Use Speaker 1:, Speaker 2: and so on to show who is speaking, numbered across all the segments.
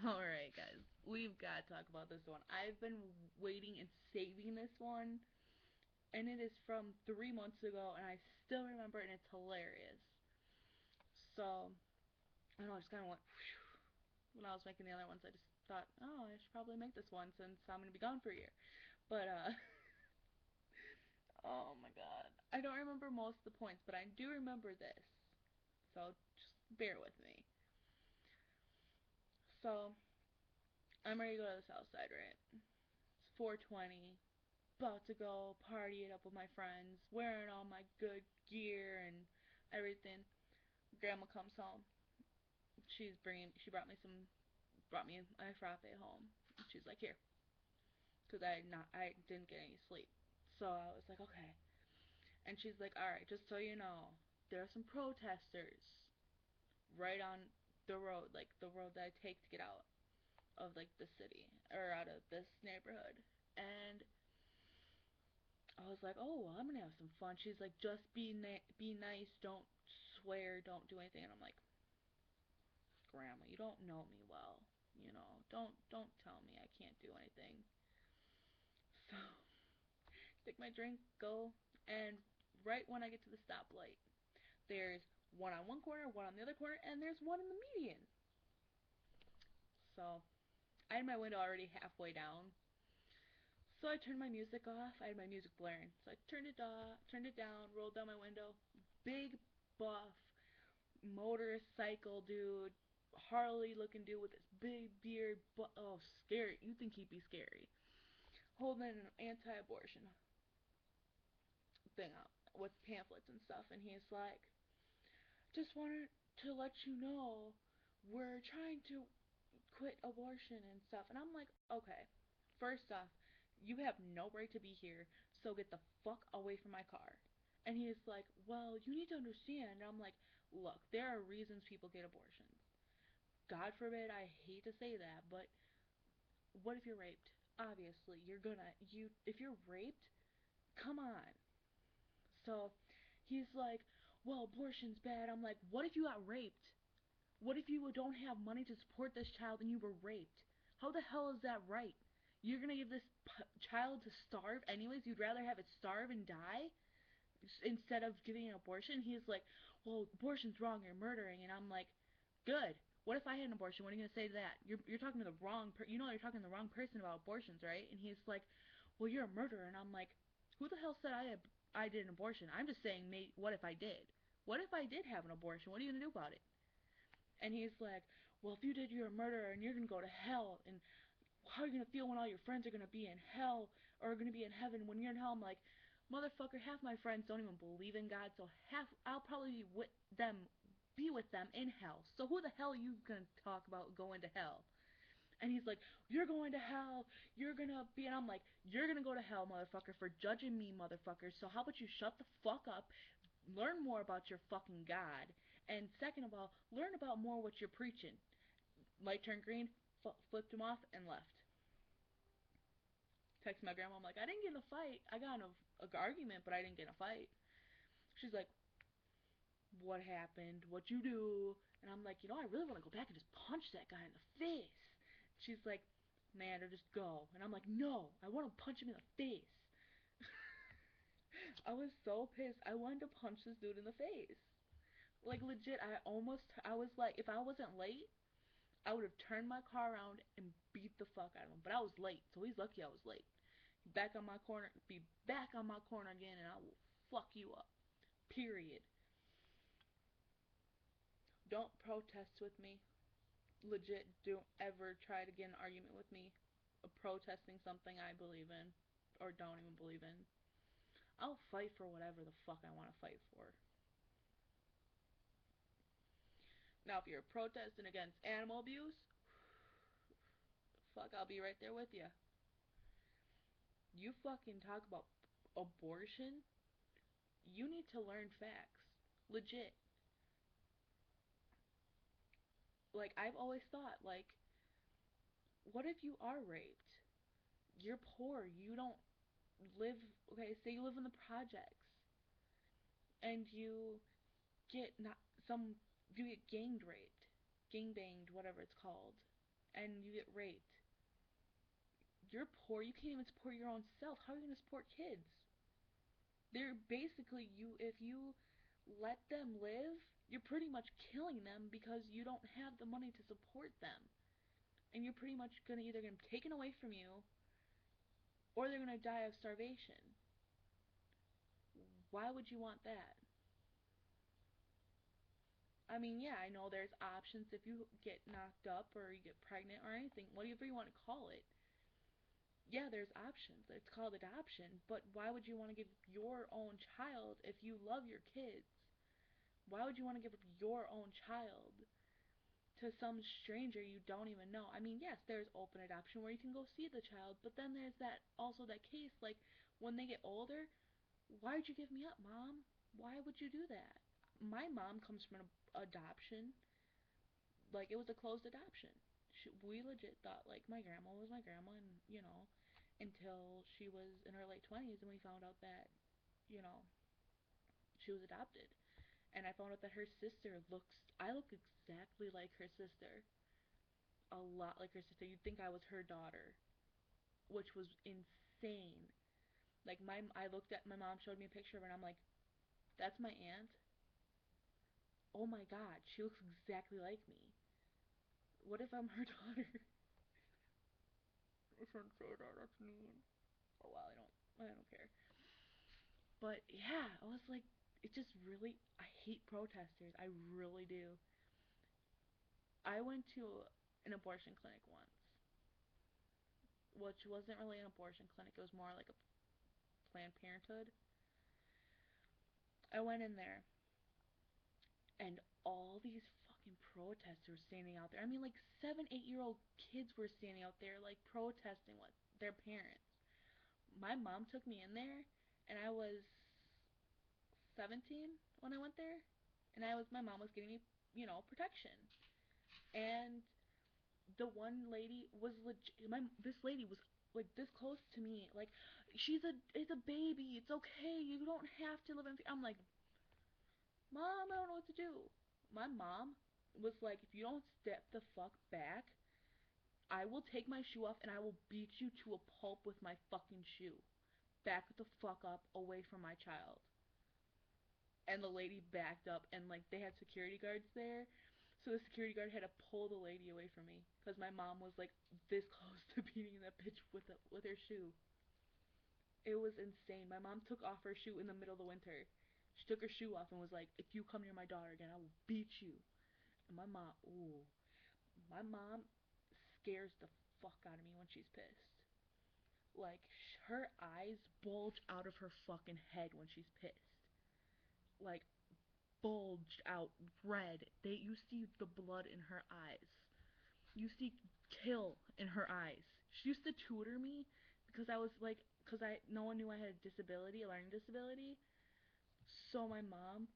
Speaker 1: Alright, guys. We've got to talk about this one. I've been waiting and saving this one, and it is from 3 months ago, and I still remember it, and it's hilarious. So, I don't know, I just kind of went, when I was making the other ones, I just thought, oh, I should probably make this one since I'm going to be gone for a year. But, oh my god. I don't remember most of the points, but I do remember this. So, just bear with me. So, I'm ready to go to the south side, right? It's 4:20. About to go party it up with my friends, wearing all my good gear and everything. Grandma comes home. She brought me my frappe home. She's like, here, because I didn't get any sleep. So I was like, okay. And she's like, all right, just so you know, there are some protesters right on the road, like the road that I take to get out of like the city or out of this neighborhood. And I was like, oh, well, I'm gonna have some fun. She's like, just be nice, don't swear, don't do anything. And I'm like, Grandma, you don't know me well, don't tell me I can't do anything. So take my drink, go, and right when I get to the stoplight, there's one on one corner, one on the other corner, and there's one in the median. So I had my window already halfway down. So I turned my music off. I had my music blaring. So I turned it down, rolled down my window. Big buff motorcycle dude, Harley looking dude with this big beard, oh, scary. You think he'd be scary. Holding an anti-abortion thing up with pamphlets and stuff, and he's like, just wanted to let you know we're trying to quit abortion and stuff. And I'm like, okay, first off, you have no right to be here, so get the fuck away from my car. And he's like, well, you need to understand. And I'm like, look, there are reasons people get abortions. God forbid, I hate to say that, but what if you're raped? Obviously, if you're raped, come on. So he's like, well, abortion's bad. I'm like, what if you got raped? What if you don't have money to support this child and you were raped? How the hell is that right? You're gonna give this child to starve anyways? You'd rather have it starve and die instead of giving an abortion? He's like, well, abortion's wrong, you're murdering. And I'm like, good. What if I had an abortion? What are you gonna say to that? You're talking to the wrong you're talking to the wrong person about abortions, right? And he's like, well, you're a murderer. And I'm like, who the hell said I did an abortion? I'm just saying, what if I did? What if I did have an abortion? What are you gonna do about it? And he's like, well, if you did, you're a murderer and you're gonna go to hell. And how are you gonna feel when all your friends are gonna be in hell or are gonna be in heaven when you're in hell? I'm like, motherfucker, half my friends don't even believe in God, so I'll probably be with them in hell. So who the hell are you gonna talk about going to hell? And he's like, you're going to hell, you're gonna be, and I'm like, you're gonna go to hell, motherfucker, for judging me, motherfucker. So how about you shut the fuck up, learn more about your fucking God, and second of all, learn about more what you're preaching. Light turned green, flipped him off, and left. Text my grandma, I'm like, I didn't get in a fight. I got in a argument, but I didn't get in a fight. She's like, what happened? What you do? And I'm like, I really want to go back and just punch that guy in the face. She's like, Nanda, just go. And I'm like, no, I want to punch him in the face. I was so pissed. I wanted to punch this dude in the face. Like, legit, I was like, if I wasn't late, I would have turned my car around and beat the fuck out of him. But I was late, so he's lucky I was late. Be back on my corner again, and I will fuck you up. Period. Don't protest with me. Legit, don't ever try to get an argument with me protesting something I believe in or don't even believe in. I'll fight for whatever the fuck I want to fight for. Now, if you're protesting against animal abuse, fuck, I'll be right there with you. You fucking talk about abortion, you need to learn facts. Legit. Like, I've always thought, like, what if you are raped? You're poor. You don't live, okay, say you live in the projects and get not some, you get gang raped, gang banged, whatever it's called. and you get raped, you're poor. You can't even support your own self. How are you gonna support kids? They're basically you. If you let them live, you're pretty much killing them because you don't have the money to support them, and you're pretty much gonna either get them taken away from you, or they're gonna die of starvation. Why would you want that? I mean, yeah, I know there's options if you get knocked up or you get pregnant or anything, whatever you want to call it. Yeah, there's options. It's called adoption, but why would you want to give your own child if you love your kids? Why would you want to give up your own child to some stranger you don't even know? I mean, yes, there's open adoption where you can go see the child, but then there's that also that case like when they get older, why'd you give me up, mom? Why would you do that? My mom comes from an adoption. Like it was a closed adoption. We legit thought like my grandma was my grandma, and until she was in her late 20s, and we found out that you know she was adopted. And I found out that her sister looks, I look exactly like her sister, a lot like her sister. You'd think I was her daughter, which was insane. Like I looked at my mom, showed me a picture of her, and I'm like, that's my aunt. Oh my god, she looks exactly like me. What if I'm her daughter? I shouldn't say that. That's mean. Oh well, I don't care. But yeah, I was like, it just really, I hate protesters. I really do. I went to an abortion clinic once, which wasn't really an abortion clinic. It was more like a Planned Parenthood. I went in there, and all these fucking protesters standing out there. I mean, like 7, 8-year-old kids were standing out there, like protesting with their parents. My mom took me in there, and I was 17 when I went there, and my mom was getting me, protection. And the one lady was legit. This lady was like this close to me. Like it's a baby. It's okay. You don't have to live in fear. I'm like, mom, I don't know what to do. My mom was like, if you don't step the fuck back, I will take my shoe off and I will beat you to a pulp with my fucking shoe. Back the fuck up, away from my child. And the lady backed up, and like they had security guards there, so the security guard had to pull the lady away from me because my mom was like this close to beating that bitch with her shoe. It was insane. My mom took off her shoe in the middle of the winter. She took her shoe off and was like, if you come near my daughter again, I will beat you. And my mom scares the fuck out of me when she's pissed. Like, her eyes bulge out of her fucking head when she's pissed. Like, bulged out red. You see the blood in her eyes. You see kill in her eyes. She used to tutor me because I was like, because no one knew I had a disability, a learning disability. So my mom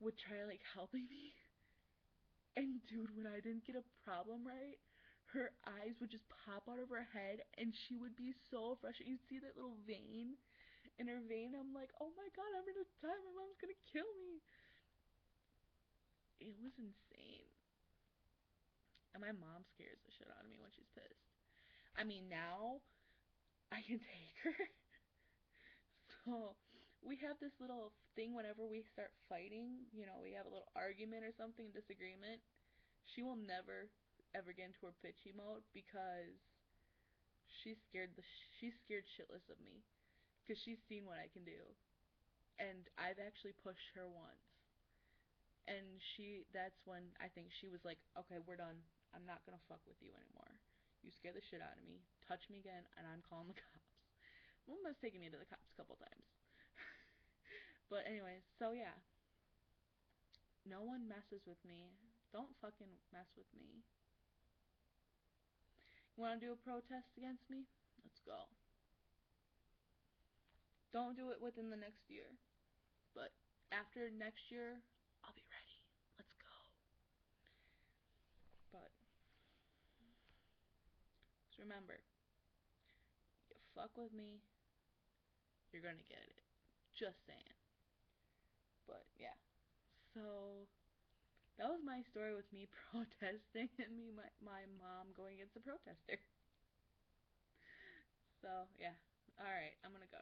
Speaker 1: would try like helping me. And dude, when I didn't get a problem right, her eyes would just pop out of her head, and she would be so frustrated. You'd see that little vein in her vein. I'm like, oh my god, I'm gonna die. My mom's gonna kill me. It was insane. And my mom scares the shit out of me when she's pissed. I mean, now I can take her. So we have this little thing whenever we start fighting, we have a little argument or something, disagreement. She will never ever get into her bitchy mode because she's scared shitless of me because she's seen what I can do. And I've actually pushed her once. And that's when I think she was like, okay, we're done. I'm not gonna fuck with you anymore. You scare the shit out of me. Touch me again, and I'm calling the cops. Mom has taken me to the cops a couple times. But anyways, so yeah. No one messes with me. Don't fucking mess with me. You wanna do a protest against me? Let's go. Don't do it within the next year. But after next year, I'll be ready. Let's go. But just remember, you fuck with me, you're gonna get it. Just saying. But yeah. So that was my story with me protesting and my mom going against the protester. So, yeah. Alright, I'm gonna go.